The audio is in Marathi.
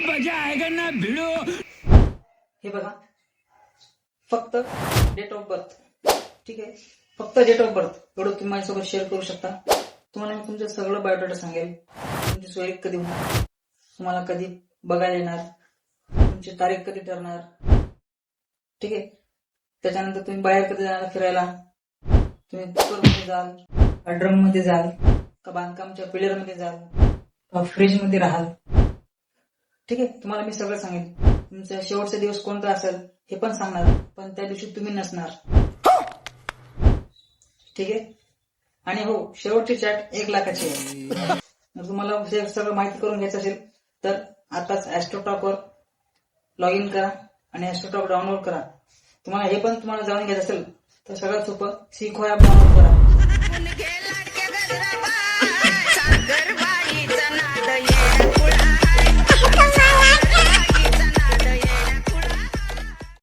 मजा आएगा ना भिड़ो. हे बघा, फक्त डेट ऑफ बर्थ, ठीक आहे, फक्त डेट ऑफ बर्थ एवढं तुम्ही माझ्यासोबत शेअर करू शकता. तुम्हाला मी तुमचं सगळं बायोडाटा सांगेल. तुमची सोय कधी होणार, तुम्हाला कधी बघायला येणार, तुमची तारीख कधी ठरणार, ठीक आहे. त्याच्यानंतर तुम्ही बाहेर कधी जाणार फिरायला, तुम्ही कुकरमध्ये जाल का ड्रम मध्ये जाल का बांधकामच्या पिलर मध्ये जाल का फ्रीज मध्ये राहाल, ठीक आहे. तुम्हाला मी सगळं सांगेन. तुमचा शेवटचा दिवस कोणता असेल हे पण सांगणार, पण त्या दिवशी तुम्ही नसणार, ठीक आहे. आणि हो, शेवटची चॅट 1 लाखाची आहे. जर तुम्हाला सगळं माहिती करून घ्यायचं असेल तर आताच ऍस्ट्रोटॉक वर लॉग इन करा आणि ऍस्ट्रोटॉक डाउनलोड करा. तुम्हाला हे पण तुम्हाला जाणून घ्यायचं असेल तर सगळ्यात सोपं सिखो ऍप डाउनलोड करा.